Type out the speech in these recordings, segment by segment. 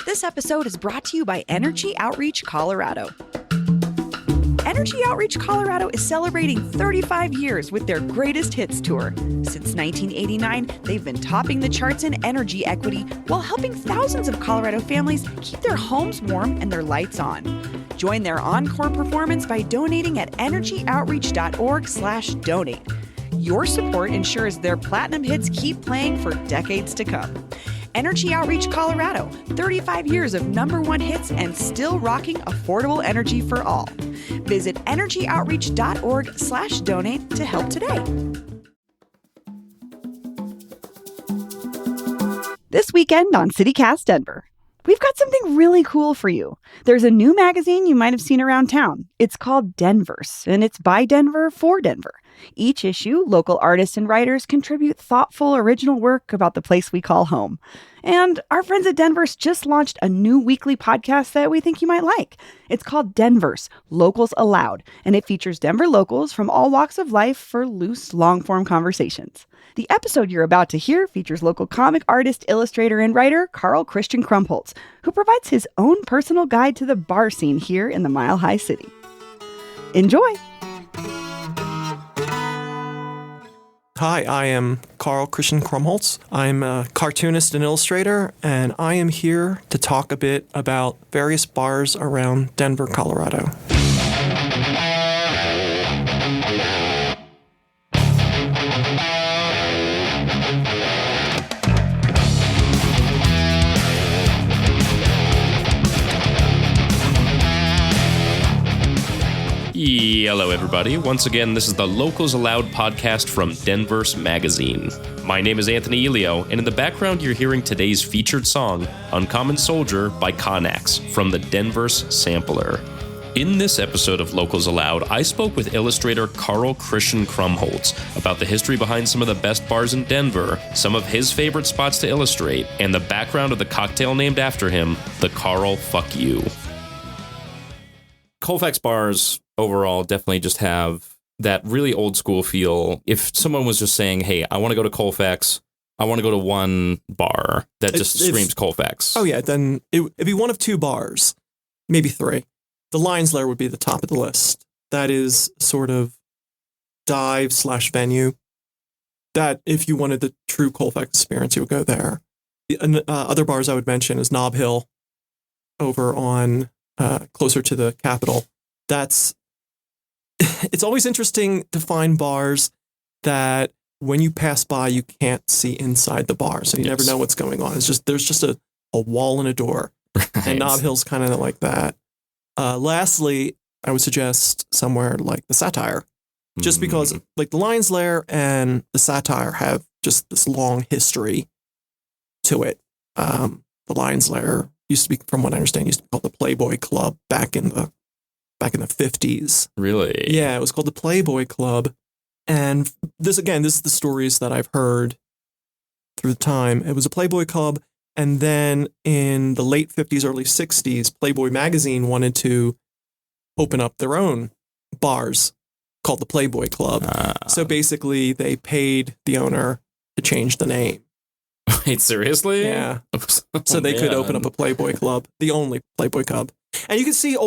This episode is brought to you by Energy Outreach Colorado. Energy Outreach Colorado is celebrating 35 years with their Greatest Hits Tour. Since 1989, they've been topping the charts in energy equity while helping thousands of Colorado families keep their homes warm and their lights on. Join their encore performance by donating at energyoutreach.org/donate. Your support ensures their platinum hits keep playing for decades to come. Energy Outreach Colorado, 35 years of #1 hits and still rocking affordable energy for all. Visit energyoutreach.org/donate to help today. This weekend on CityCast Denver, we've got something really cool for you. There's a new magazine you might have seen around town. It's called Denverse, and it's by Denver for Denver. Each issue, local artists and writers contribute thoughtful, original work about the place we call home. And our friends at Denverse just launched a new weekly podcast that we think you might like. It's called Denverse, Locals Aloud, and it features Denver locals from all walks of life for loose, long-form conversations. The episode you're about to hear features local comic artist, illustrator, and writer Karl Krumpholz, who provides his own personal guide to the bar scene here in the Mile High City. Enjoy! Hi, I am Karl Krumpholz. I'm a cartoonist and illustrator, and I am here to talk a bit about various bars around Denver, Colorado. Hello, everybody. Once again, this is the Locals Aloud podcast from Denverse Magazine. My name is Anthony Elio, and in the background, you're hearing today's featured song, Uncommon Soldier by Connax, from the Denverse Sampler. In this episode of Locals Aloud, I spoke with illustrator Karl Krumpholz about the history behind some of the best bars in Denver, some of his favorite spots to illustrate, and the background of the cocktail named after him, the Karl Fuck You. Colfax bars overall definitely just have that really old school feel. If someone was just saying, hey, I want to go to Colfax, I want to go to one bar that just screams Colfax. Oh yeah, then it'd be one of two bars, maybe three. The Lions Lair would be the top of the list. That is sort of dive/venue that if you wanted the true Colfax experience, you would go there. The other bars I would mention is Nob Hill over on closer to the Capitol. It's always interesting to find bars that when you pass by, you can't see inside the bar. So you never know what's going on. There's just a wall and a door. Right. And Nob Hill's kind of like that. Lastly, I would suggest somewhere like the Satire, just because like the Lions Lair and the Satire have just this long history to it. The Lions Lair used to be, from what I understand, used to be called the Playboy Club back in the 50s. Really? Yeah, it was called the Playboy Club. And this is the stories that I've heard through the time. It was a Playboy Club. And then in the late 50s, early 60s, Playboy magazine wanted to open up their own bars called the Playboy Club. So basically, they paid the owner to change the name. Wait, seriously? Yeah. So they could open up a Playboy Club, the only Playboy Club. And you can see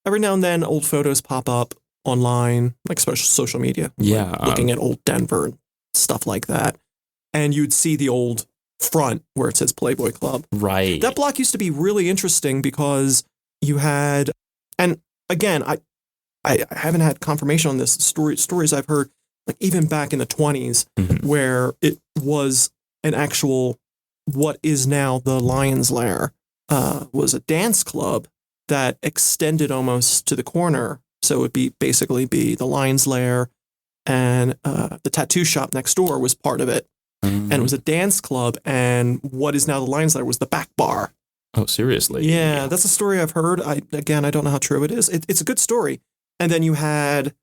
every now and then, old photos pop up online, like social media. Yeah. Like looking at old Denver and stuff like that. And you'd see the old front where it says Playboy Club. Right. That block used to be really interesting because you had, and again, I haven't had confirmation on this. Stories I've heard, like even back in the 20s, where it was an actual, what is now the Lions Lair, was a dance club that extended almost to the corner. So it would basically be the Lions Lair, and the tattoo shop next door was part of it. And it was a dance club, and what is now the Lions Lair was the back bar. Oh, seriously? Yeah, that's a story I've heard. I don't know how true it is. It's a good story. And then you had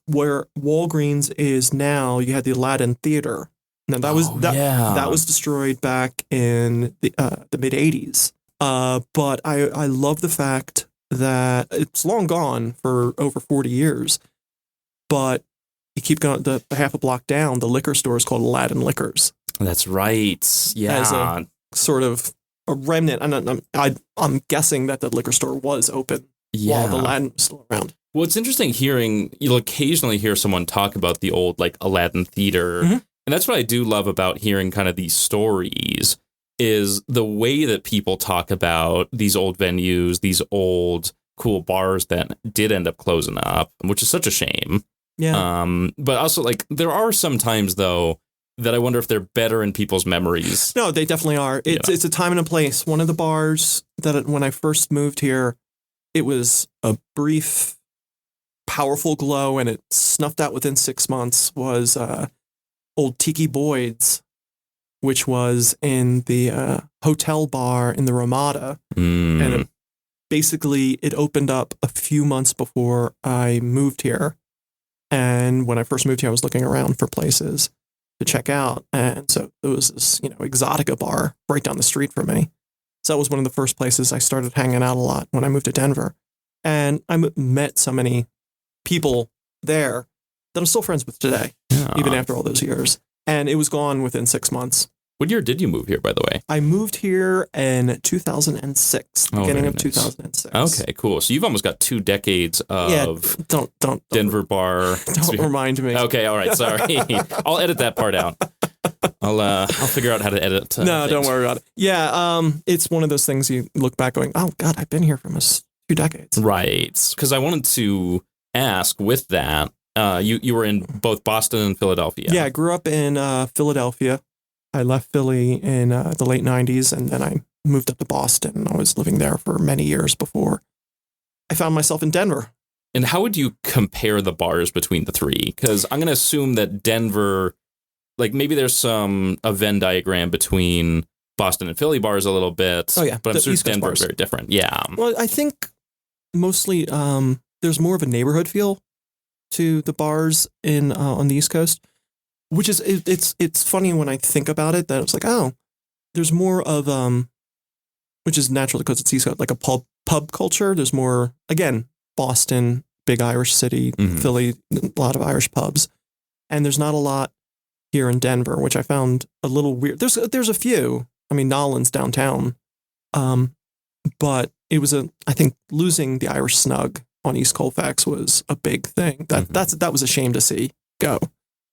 where Walgreens is now, you had the Aladdin Theater. Now that was destroyed back in the mid 80s. But I love the fact that it's long gone for over 40 years. But you keep going the half a block down, the liquor store is called Aladdin Liquors. That's right. Yeah. As a sort of a remnant. I'm guessing that the liquor store was open while the Aladdin was still around. Well, it's interesting you'll occasionally hear someone talk about the old like Aladdin Theater. And that's what I do love about hearing kind of these stories is the way that people talk about these old venues, these old cool bars that did end up closing up, which is such a shame. Yeah. But also like there are some times though that I wonder if they're better in people's memories. No, they definitely are. It's a time and a place. One of the bars that when I first moved here, it was a brief, powerful glow and it snuffed out within 6 months was old Tiki Boyd's, which was in the hotel bar in the Ramada. And it opened up a few months before I moved here. And when I first moved here, I was looking around for places to check out. And so there was this, Exotica bar right down the street from me. So that was one of the first places I started hanging out a lot when I moved to Denver. And I met so many people there that I'm still friends with today, even after all those years. And it was gone within 6 months. What year did you move here, by the way? I moved here in 2006, beginning of 2006. Okay, cool. So you've almost got 2 decades of don't Denver bar. Don't remind me. Okay, all right, sorry. I'll edit that part out. I'll figure out how to edit. No, don't worry about it. Yeah, it's one of those things you look back going, oh God, I've been here for almost 2 decades. Right, because I wanted to ask with that, you were in both Boston and Philadelphia. Yeah, I grew up in Philadelphia. I left Philly in the late 90s, and then I moved up to Boston. I was living there for many years before I found myself in Denver. And how would you compare the bars between the three? Because I'm going to assume that Denver, like maybe there's a Venn diagram between Boston and Philly bars a little bit. Oh, yeah. But I'm sure Denver is very different. Yeah. Well, I think mostly there's more of a neighborhood feel to the bars on the East Coast. Which is it's funny when I think about it that it's like, oh, there's more of which is natural because it's East Coast, like a pub culture. There's more, again, Boston, big Irish city, Philly, a lot of Irish pubs, and there's not a lot here in Denver, which I found a little weird. There's a few. I mean, Nolan's downtown, but it was I think losing the Irish Snug on East Colfax was a big thing. That was a shame to see go.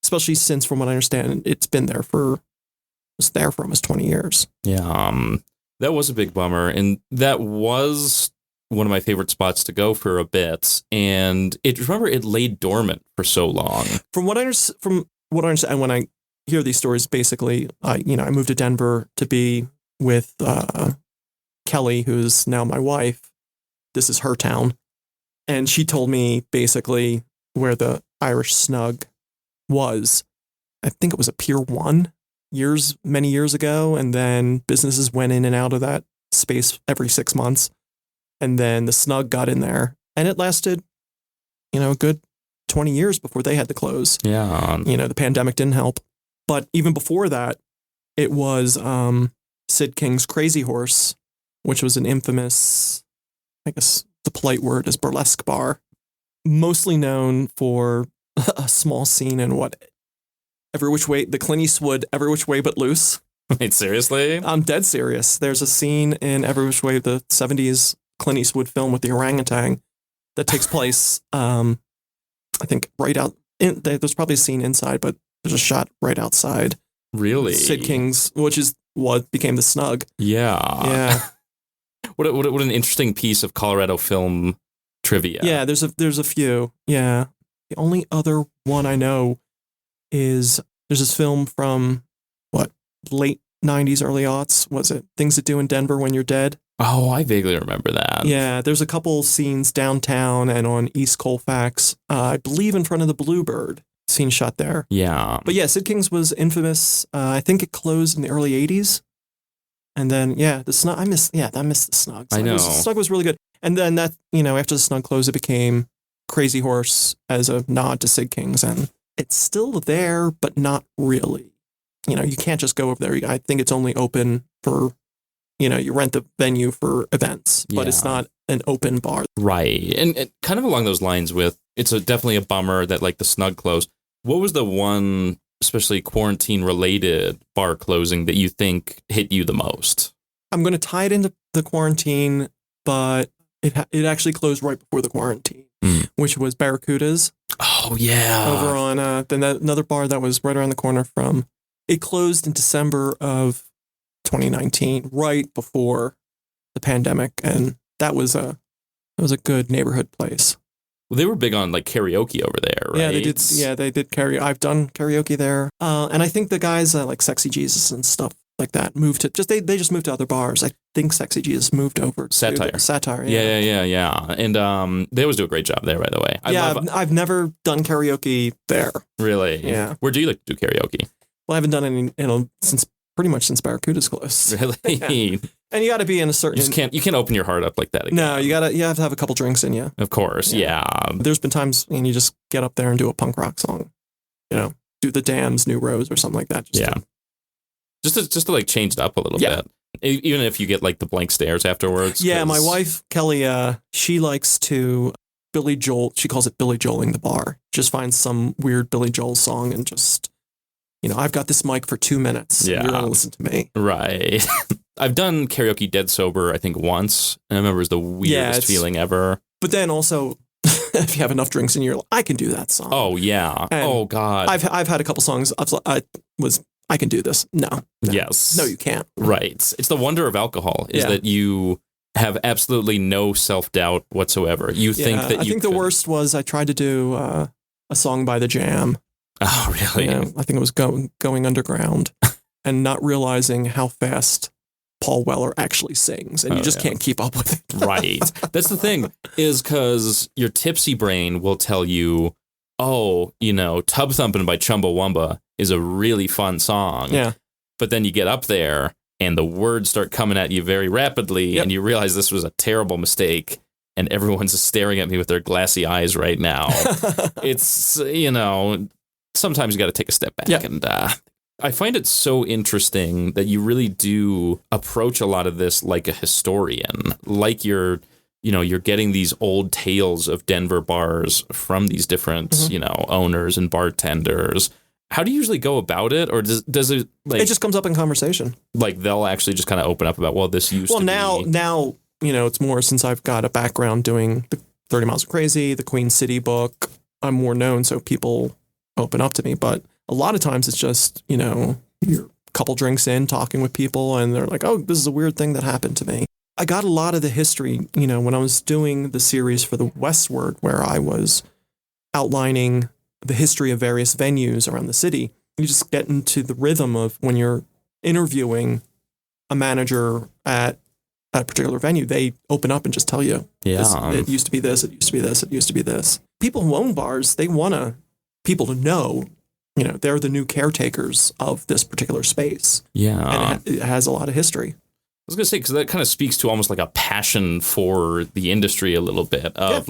Especially since, from what I understand, it's been there for almost 20 years. Yeah, that was a big bummer, and that was one of my favorite spots to go for a bit. And it laid dormant for so long. From what I understand, when I hear these stories, basically, I moved to Denver to be with Kelly, who's now my wife. This is her town, and she told me basically where the Irish Snug was. I think it was a Pier 1 many years ago, and then businesses went in and out of that space every 6 months, and then the Snug got in there, and it lasted a good 20 years before they had to close. Yeah. The pandemic didn't help, but even before that it was Sid King's Crazy Horse, which was an infamous, I guess the polite word is burlesque bar, mostly known for a small scene in the Clint Eastwood Every Which Way But Loose. Wait, seriously? I'm dead serious. There's a scene in Every Which Way, the 70s Clint Eastwood film with the orangutan that takes place, I think right out, there's probably a scene inside, but there's a shot right outside. Really? Sid King's, which is what became the Snug. Yeah. Yeah. What an interesting piece of Colorado film trivia. Yeah, there's a few. Yeah. The only other one I know is there's this film from late 90s, early aughts. Was it Things to Do in Denver When You're Dead? Oh, I vaguely remember that. Yeah, there's a couple scenes downtown and on East Colfax, I believe in front of the Bluebird. Scene shot there. Yeah. But yeah, Sid King's was infamous. I think it closed in the early 80s. And then, the Snug, I missed the Snug. I know. The Snug was really good. And then that, after the Snug closed, it became Crazy Horse as a nod to Sid King's, and it's still there, but not really. You can't just go over there. I think it's only open for, you rent the venue for events, but it's not an open bar. Right. And kind of along those lines it's definitely a bummer that like the Snug closed. What was the one, especially quarantine related bar closing that you think hit you the most? I'm going to tie it into the quarantine, but it actually closed right before the quarantine, which was Barracuda's. Oh, yeah. Over on another bar that was right around the corner from. It closed in December of 2019, right before the pandemic, and that was a good neighborhood place. Well, they were big on like karaoke over there, right? Yeah, they did. Yeah, they did karaoke. I've done karaoke there, and I think the guys like Sexy Jesus and stuff like that moved to they just moved to other bars. I think Sexy Jesus moved over to Satire. Yeah. And they always do a great job there, by the way. I've never done karaoke there. Really? Yeah. Where do you like to do karaoke? Well, I haven't done any since Barracuda's closed. Really? Yeah. And you got to be in a certain. You can't open your heart up like that again. No, you have to have a couple drinks in you. Of course, yeah. There's been times when you just get up there and do a punk rock song, do the Damn's New Rose or something like that. Just to like change it up a little bit, even if you get like the blank stares afterwards. Yeah, my wife Kelly, she likes to Billy Joel. She calls it Billy Joeling the bar. Just finds some weird Billy Joel song and just, I've got this mic for 2 minutes. Yeah, you're gonna listen to me. Right. I've done karaoke dead sober, I think once, and I remember it was the weirdest feeling ever. But then also, if you have enough drinks in you, I can do that song. Oh yeah. And oh God. I've had a couple songs. I can do this. No. Yes. No, you can't. Right. It's the wonder of alcohol is that you have absolutely no self-doubt whatsoever. You think that I think the worst was I tried to do a song by The Jam. Oh, really? I think it was going underground and not realizing how fast Paul Weller actually sings, and you just can't keep up with it. Right. That's the thing, is because your tipsy brain will tell you, Tub Thumpin' by Chumbawamba is a really fun song. Yeah. But then you get up there and the words start coming at you very rapidly, and you realize this was a terrible mistake, and everyone's staring at me with their glassy eyes right now. It's, sometimes you got to take a step back. And I find it so interesting that you really do approach a lot of this like a historian, like you're getting these old tales of Denver bars from these different, owners and bartenders. How do you usually go about it? Or does it like... It just comes up in conversation. Like they'll actually just kind of open up about, this used to be... Well, now, it's more since I've got a background doing the 30 Miles of Crazy, the Queen City book. I'm more known, so people open up to me. But a lot of times it's just, you're a couple drinks in talking with people and they're like, oh, this is a weird thing that happened to me. I got a lot of the history, when I was doing the series for the Westward, where I was outlining the history of various venues around the city. You just get into the rhythm of when you're interviewing a manager at a particular venue, they open up and just tell you, it used to be this, it used to be this, it used to be this. People who own bars, they want people to know, they're the new caretakers of this particular space. Yeah. And it has a lot of history. I was going to say, because that kind of speaks to almost like a passion for the industry a little bit of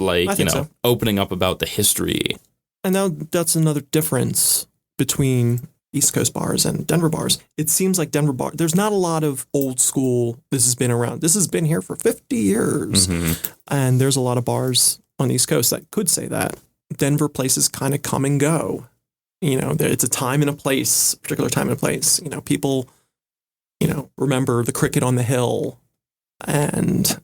opening up about the history. And now that's another difference between East Coast bars and Denver bars. It seems like Denver bar, there's not a lot of old school, this has been around. This has been here for 50 years. Mm-hmm. And there's a lot of bars on the East Coast that could say that. Denver places kind of come and go. It's a time and a place, particular time and a place. People, remember the Cricket on the Hill and,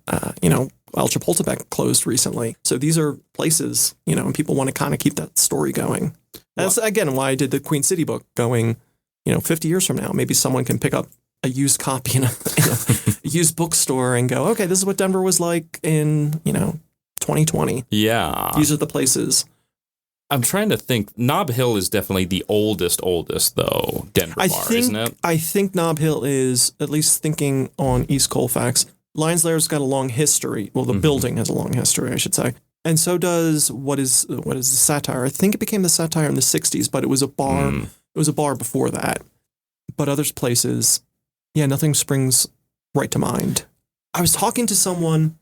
El Chapultepec closed recently. So these are places, and people want to kind of keep that story going. That's, again, why I did the Queen City book going, 50 years from now. Maybe someone can pick up a used copy in a used bookstore and go, okay, this is what Denver was like in, 2020. Yeah. These are the places. I'm trying to think. Nob Hill is definitely the oldest, though, Denver bar, isn't it? I think Nob Hill is, at least thinking on East Colfax. Lions Laird's got a long history. Well, the building has a long history, I should say. And so does what is the Satire. I think it became the Satire in the 60s, but it was a bar. It was a bar before that. But other places, nothing springs right to mind. I was talking to someone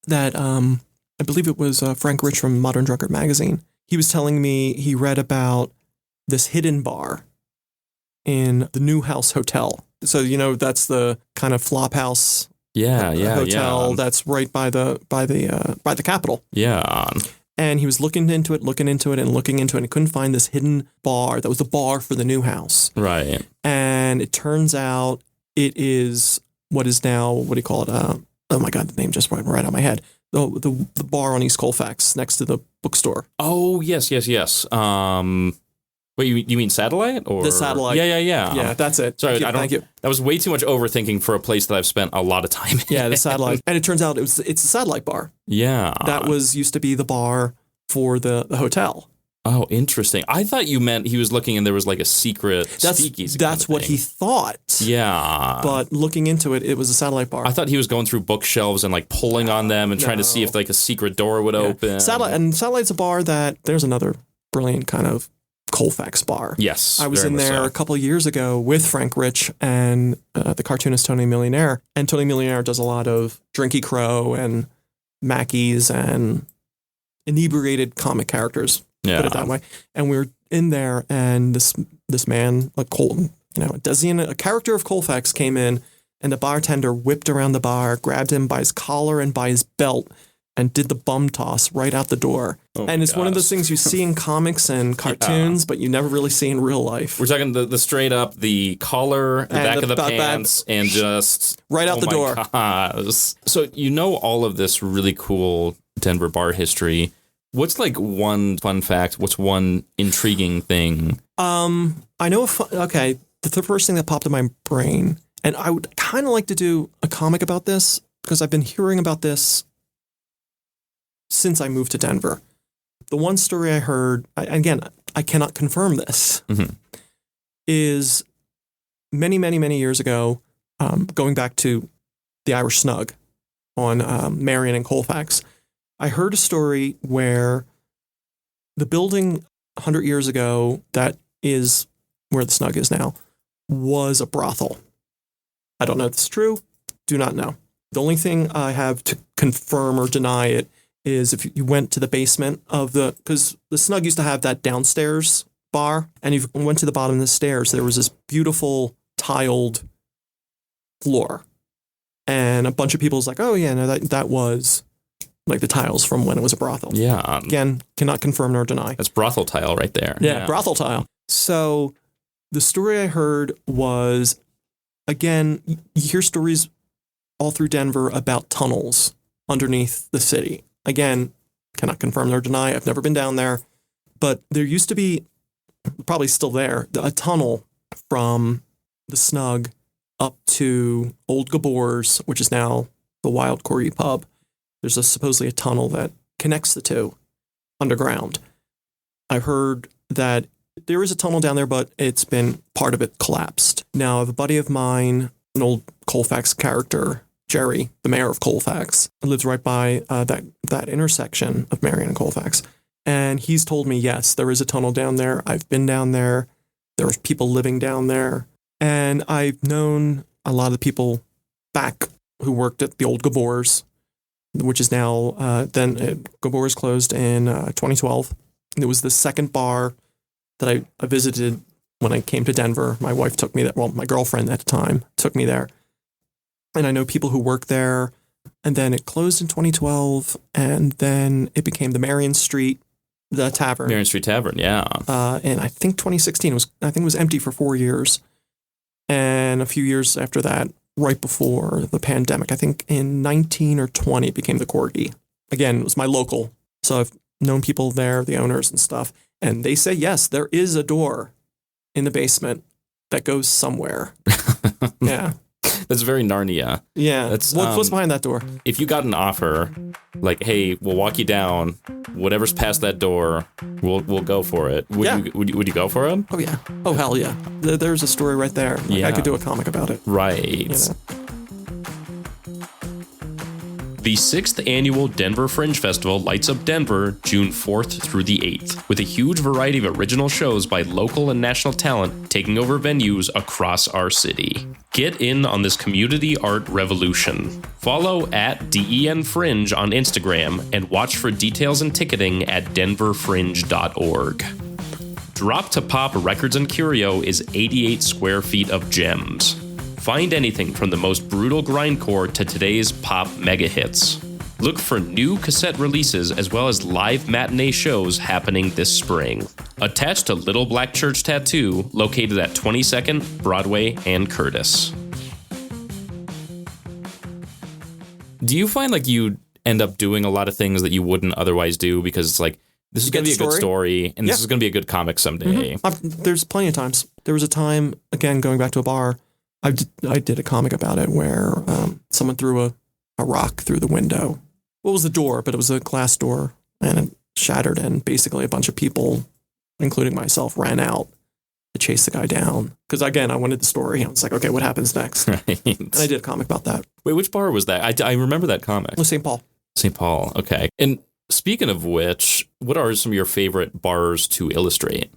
that, I believe it was Frank Rich from Modern Drunkard magazine. He was telling me he read about this hidden bar in the New House Hotel. So, that's the kind of flop house hotel that's right by the Capitol. Yeah. And he was looking into it, and he couldn't find this hidden bar that was the bar for the New House. Right. And it turns out it is what is now, what do you call it? Oh my God, the name just went right out of my head. The bar on East Colfax next to the bookstore. Oh, yes. Wait, you mean Satellite? Or the Satellite. Yeah. Yeah, that's it. Sorry, Thank you. That was way too much overthinking for a place that I've spent a lot of time in. Yeah, the Satellite. And it turns out it's a Satellite bar. Yeah. That used to be the bar for the hotel. Oh, interesting. I thought you meant he was looking and there was like a secret speakeasy. That's what he thought. Yeah. But looking into it, it was a Satellite bar. I thought he was going through bookshelves and like pulling on them and trying to see if like a secret door would open. Satellite's a bar there's another brilliant kind of Colfax bar. Yes. I was in there a couple of years ago with Frank Rich and the cartoonist Tony Millionaire. And Tony Millionaire does a lot of Drinky Crow and Mackies and inebriated comic characters. Yeah. Put it that way. And we were in there, and this man, like Colton, a character of Colfax came in, and the bartender whipped around the bar, grabbed him by his collar and by his belt, and did the bum toss right out the door. Oh, and it's one of those things you see in comics and cartoons, but you never really see in real life. We're talking the straight up, the collar, the back of the pants, and just right out the door. Gosh. So all of this really cool Denver bar history. What's like one fun fact? What's one intriguing thing? I know. The first thing that popped in my brain, and I would kind of like to do a comic about this because I've been hearing about this since I moved to Denver. The one story I heard, I cannot confirm this, is many, many, many years ago, going back to the Irish Snug on Marion and Colfax, I heard a story where the building 100 years ago that is where the Snug is now was a brothel. I don't know if it's true. Do not know. The only thing I have to confirm or deny it is if you went to the basement of because the Snug used to have that downstairs bar, and if you went to the bottom of the stairs, there was this beautiful tiled floor. And a bunch of people was like, oh yeah, no, that was like the tiles from when it was a brothel. Yeah. Again, cannot confirm nor deny. That's brothel tile right there. Yeah, brothel tile. So the story I heard was, again, you hear stories all through Denver about tunnels underneath the city. Again, cannot confirm nor deny. I've never been down there. But there used to be, probably still there, a tunnel from the Snug up to Old Gabor's, which is now the Wild Corgi Pub. There's supposedly a tunnel that connects the two underground. I've heard that there is a tunnel down there, but it's been part of it collapsed. Now, I have a buddy of mine, an old Colfax character, Jerry, the mayor of Colfax, lives right by that intersection of Marion and Colfax. And he's told me, yes, there is a tunnel down there. I've been down there. There was people living down there. And I've known a lot of the people back who worked at the old Gabor's, which is now, Gabor's closed in 2012. It was the second bar that I visited when I came to Denver. My wife took me there. Well, my girlfriend at the time took me there. And I know people who work there. And then it closed in 2012. And then it became the Marion Street, the tavern. Marion Street Tavern, yeah. And I think 2016 it was empty for 4 years. And a few years after that, right before the pandemic, I think in 19 or 20, it became the Corgi. Again, it was my local. So I've known people there, the owners and stuff. And they say, yes, there is a door in the basement that goes somewhere. Yeah. That's very Narnia. Yeah. That's what's behind that door? If you got an offer, like, hey, we'll walk you down, whatever's past that door, we'll go for it. Would you go for it? Oh yeah. Oh hell yeah. There's a story right there. I could do a comic about it. Right. The 6th annual Denver Fringe Festival lights up Denver June 4th through the 8th, with a huge variety of original shows by local and national talent taking over venues across our city. Get in on this community art revolution. Follow at DEN Fringe on Instagram and watch for details and ticketing at denverfringe.org. Drop to Pop Records and Curio is 88 square feet of gems. Find anything from the most brutal grindcore to today's pop mega hits. Look for new cassette releases as well as live matinee shows happening this spring. Attached to Little Black Church Tattoo, located at 22nd, Broadway, and Curtis. Do you find like you end up doing a lot of things that you wouldn't otherwise do because it's like, this is going to be a good story and this is going to be a good comic someday? There's plenty of times. There was a time, again, going back to a bar, I did a comic about it where someone threw a rock through the window. Well, it was the door, but it was a glass door, and it shattered, and basically a bunch of people, including myself, ran out to chase the guy down. Because, again, I wanted the story. I was like, okay, what happens next? Right. And I did a comic about that. Wait, which bar was that? I remember that comic. It was St. Paul. St. Paul, okay. And speaking of which, what are some of your favorite bars to illustrate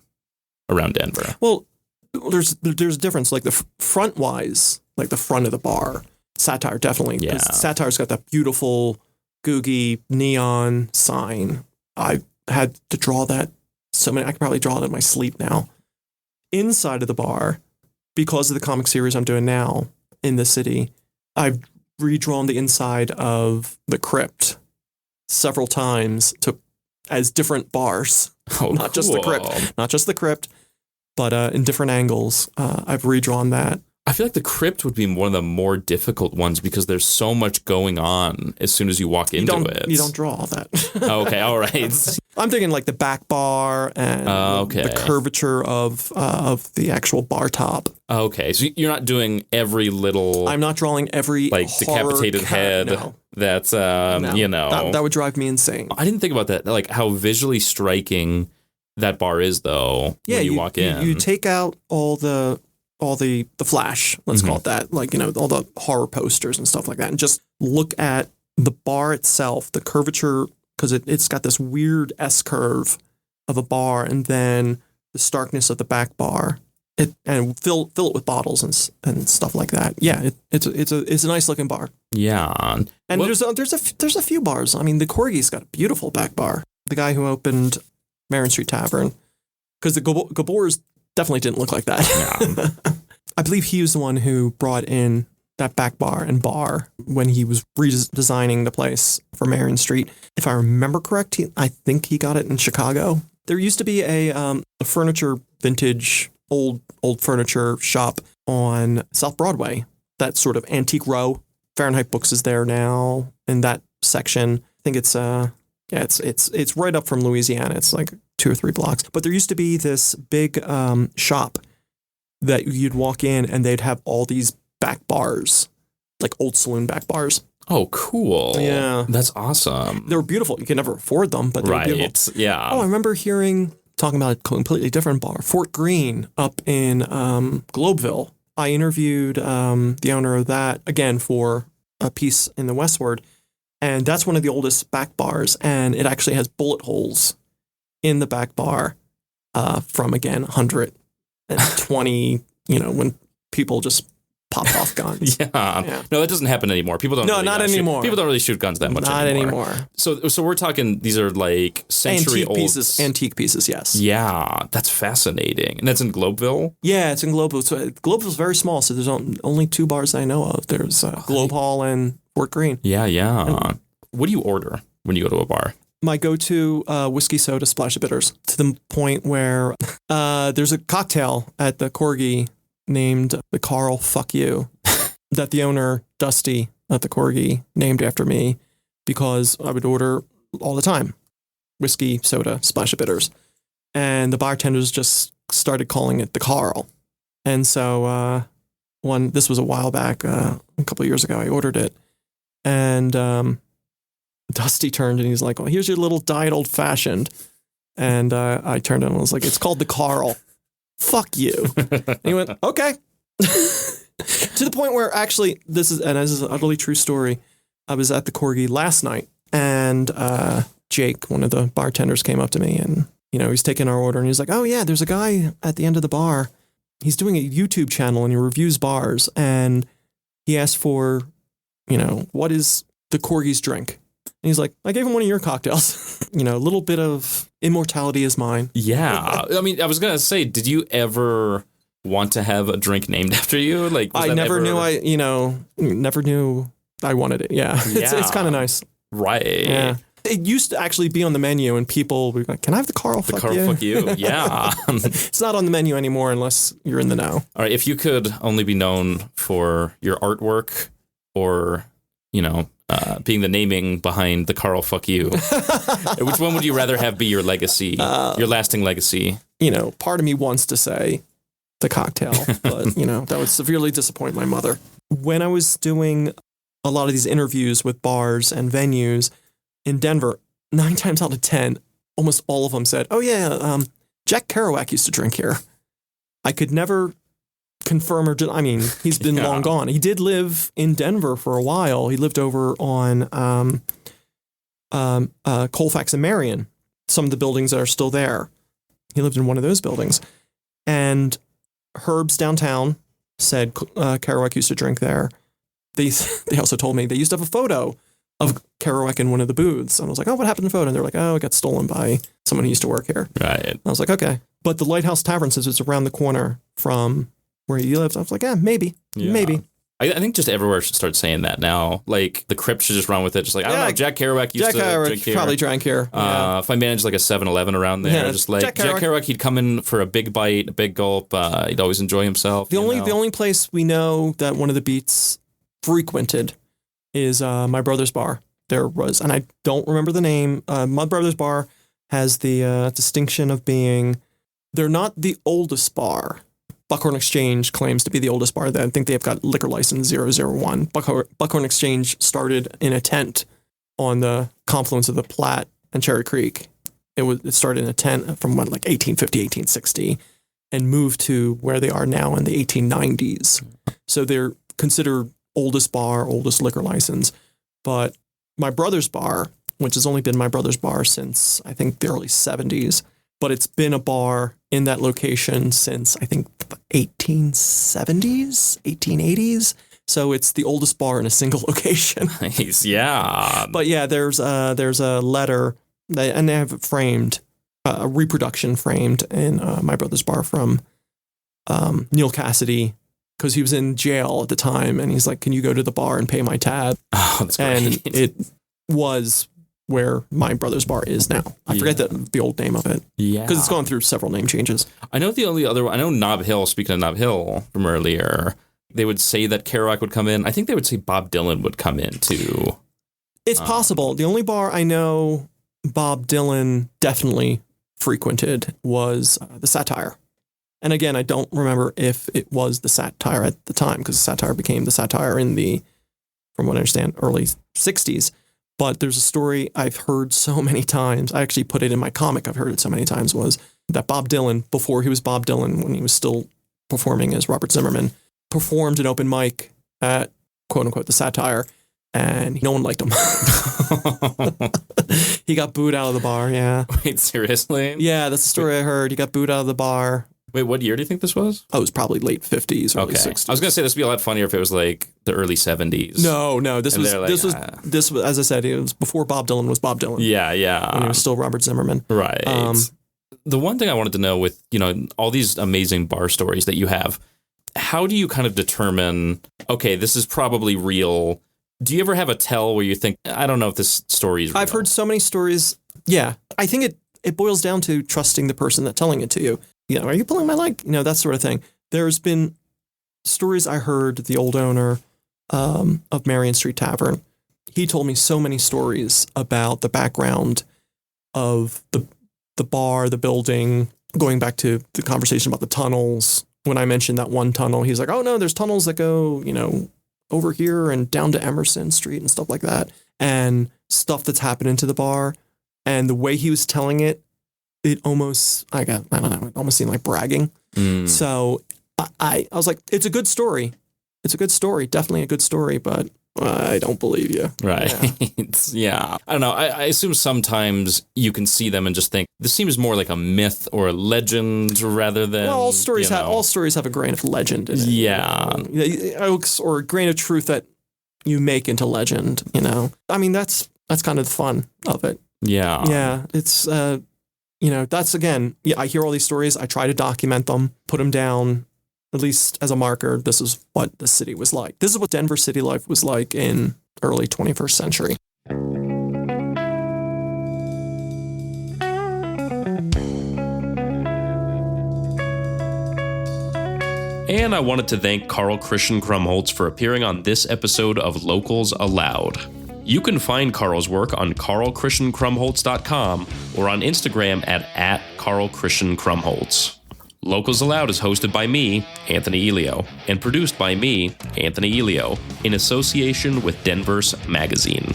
around Denver? Well, there's a difference. Like the front-wise, like the front of the bar, Satire, definitely. Yeah. Satire's got that beautiful, googie, neon sign. I had to draw that so many. I could probably draw it in my sleep now. Inside of the bar, because of the comic series I'm doing now in the city, I've redrawn the inside of the crypt several times as different bars. Not just the crypt, but in different angles. I've redrawn that. I feel like the crypt would be one of the more difficult ones because there's so much going on as soon as you walk into it. You don't draw all that. Okay, all right. I'm thinking like the back bar and the curvature of the actual bar top. Okay, so you're not doing every little... I'm not drawing every like decapitated head. No. That's, No. you know... That would drive me insane. I didn't think about that, like how visually striking that bar is, though, when you walk in. You take out all the flash, let's call it that, like, you know, all the horror posters and stuff like that, and just look at the bar itself, the curvature, because it's got this weird S-curve of a bar, and then the starkness of the back bar, and fill it with bottles and stuff like that. Yeah, it's a nice looking bar. Yeah, and there's a few bars. I mean, the Corgi's got a beautiful back bar. The guy who opened Marion Street Tavern, because the Gabors definitely didn't look like that. Yeah. I believe he was the one who brought in that back bar and bar when he was redesigning the place for Marion Street. If I remember correct, I think he got it in Chicago. There used to be a furniture, vintage, old furniture shop on South Broadway, that sort of antique row. Fahrenheit Books is there now in that section. I think it's right up from Louisiana. It's like 2 or 3 blocks. But there used to be this big shop that you'd walk in and they'd have all these back bars, like old saloon back bars. Oh, cool. Yeah. That's awesome. They were beautiful. You could never afford them, but they were beautiful. Yeah. Oh, I remember talking about a completely different bar, Fort Greene up in Globeville. I interviewed the owner of that, again, for a piece in the Westward. And that's one of the oldest back bars. And it actually has bullet holes in the back bar from, again, 120, when people just popped off guns. Yeah. No, that doesn't happen anymore. People don't. No, not anymore. People don't really shoot guns that much anymore. Not anymore. So we're talking, these are like century-old... Antique pieces, yes. Yeah, that's fascinating. And that's in Globeville? Yeah, it's in Globeville. So Globeville's very small, so there's only 2 bars I know of. There's Globe Hall and Fort Greene. Yeah. And what do you order when you go to a bar? My go-to whiskey soda, splash of bitters, to the point where there's a cocktail at the Corgi named the Karl Fuck You that the owner, Dusty, at the Corgi, named after me because I would order all the time. Whiskey, soda, splash of bitters. And the bartenders just started calling it the Karl. And so this was a while back, a couple of years ago, I ordered it. And Dusty turned and he's like, well, here's your little diet old fashioned. And I turned and was like, it's called the Karl. Fuck you. And he went, okay. To the point where actually, this is an utterly true story. I was at the Corgi last night and Jake, one of the bartenders, came up to me and, he's taking our order and he's like, oh yeah, there's a guy at the end of the bar. He's doing a YouTube channel and he reviews bars. And he asked for, what is the Corgi's drink? And he's like, I gave him one of your cocktails. A little bit of immortality is mine. Yeah. I mean, I was going to say, did you ever want to have a drink named after you? Like, I never knew I wanted it. Yeah. It's kind of nice. Right. Yeah. It used to actually be on the menu and people would be like, can I have the Karl Fuck You? The Karl Fuck You, yeah. It's not on the menu anymore unless you're in the know. All right. If you could only be known for your artwork or being the naming behind the Karl fuck you. Which one would you rather have be your legacy, your lasting legacy? Part of me wants to say the cocktail, but, that would severely disappoint my mother. When I was doing a lot of these interviews with bars and venues in Denver, 9 times out of 10, almost all of them said, oh yeah, Jack Kerouac used to drink here. I could never confirm or deny. I mean, he's been long gone. He did live in Denver for a while. He lived over on Colfax and Marion, some of the buildings that are still there. He lived in one of those buildings. And Herb's downtown said Kerouac used to drink there. They also told me they used to have a photo of Kerouac in one of the booths. And I was like, oh, what happened to the photo? And they're like, oh, it got stolen by someone who used to work here. Right. And I was like, okay. But the Lighthouse Tavern says it's around the corner from where he lives. I was like, yeah, maybe. I think just everywhere should start saying that now. Like, the Crypt should just run with it. Just like, I don't know, Jack Kerouac used to drink here. Probably drank here. If I managed like a 7-Eleven around there, just like Jack Kerouac, he'd come in for a big bite, a big gulp. He'd always enjoy himself. The only place we know that one of the Beats frequented is my brother's bar. There was, and I don't remember the name. My brother's bar has the distinction of being, they're not the oldest bar. Buckhorn Exchange claims to be the oldest bar. I think they've got liquor license 001. Buckhorn Exchange started in a tent on the confluence of the Platte and Cherry Creek. It started in a tent from 1850, 1860, and moved to where they are now in the 1890s. So they're considered oldest bar, oldest liquor license. But my brother's bar, which has only been my brother's bar since I think the early 70s, but it's been a bar in that location since I think the 1870s, 1880s. So it's the oldest bar in a single location. Nice, yeah. But yeah, there's a letter, and they have it framed, a reproduction framed in my brother's bar from Neil Cassidy, because he was in jail at the time, and he's like, can you go to the bar and pay my tab? Oh, that's great. And it was where my brother's bar is now. I forget the old name of it. Yeah. Because it's gone through several name changes. I know the only other one, I know Nob Hill, speaking of Nob Hill from earlier, they would say that Kerouac would come in. I think they would say Bob Dylan would come in too. It's possible. The only bar I know Bob Dylan definitely frequented was the Satire. And again, I don't remember if it was the Satire at the time, because the Satire became the Satire in the, from what I understand, early 60s. But there's a story I've heard so many times. I actually put it in my comic. I've heard it so many times, was that Bob Dylan, before he was Bob Dylan, when he was still performing as Robert Zimmerman, performed an open mic at, quote unquote, the Satire, and no one liked him. He got booed out of the bar, yeah. Wait, seriously? Yeah, that's the story I heard. He got booed out of the bar. Wait, what year do you think this was? Oh, it was probably late 50s, early 60s. I was going to say this would be a lot funnier if it was like the early 70s. No, this was, as I said, it was before Bob Dylan was Bob Dylan. Yeah. When he was still Robert Zimmerman. Right. The one thing I wanted to know with, all these amazing bar stories that you have, how do you kind of determine, okay, this is probably real? Do you ever have a tell where you think, I don't know if this story is real? I've heard so many stories. Yeah. I think it boils down to trusting the person that's telling it to you. Are you pulling my leg? That sort of thing. There's been stories I heard, the old owner of Marion Street Tavern. He told me so many stories about the background of the bar, the building, going back to the conversation about the tunnels. When I mentioned that one tunnel, he's like, oh no, there's tunnels that go, over here and down to Emerson Street and stuff like that. And stuff that's happening to the bar. And the way he was telling it, it almost, I don't know, it almost seemed like bragging. So I was like, it's a good story. It's a good story. Definitely a good story, but I don't believe you. Right. Yeah. I don't know. I assume sometimes you can see them and just think, this seems more like a myth or a legend rather than... Well, all stories have a grain of legend in it. Yeah. Or a grain of truth that you make into legend, I mean, that's kind of the fun of it. Yeah. Yeah. It's... that's again, I hear all these stories. I try to document them, put them down, at least as a marker. This is what the city was like. This is what Denver city life was like in early 21st century. And I wanted to thank Karl Christian Krumpholz for appearing on this episode of Locals Aloud. You can find Karl's work on karlchristiankrumpholz.com or on Instagram at karlchristiankrumpholz. Locals Aloud is hosted by me, Anthony Elio, and produced by me, Anthony Elio, in association with Denverse magazine.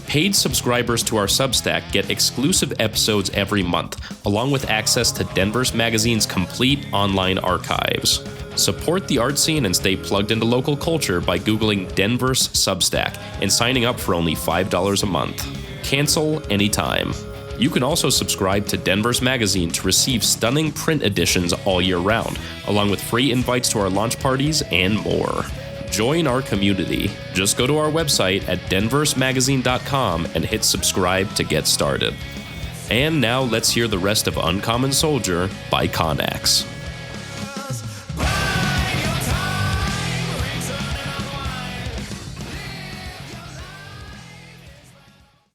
Paid subscribers to our Substack get exclusive episodes every month, along with access to Denverse magazine's complete online archives. Support the art scene and stay plugged into local culture by Googling Denverse Substack and signing up for only $5 a month. Cancel anytime. You can also subscribe to Denverse magazine to receive stunning print editions all year round, along with free invites to our launch parties and more. Join our community. Just go to our website at denversemagazine.com and hit subscribe to get started. And now let's hear the rest of Uncommon Soldier by Connax.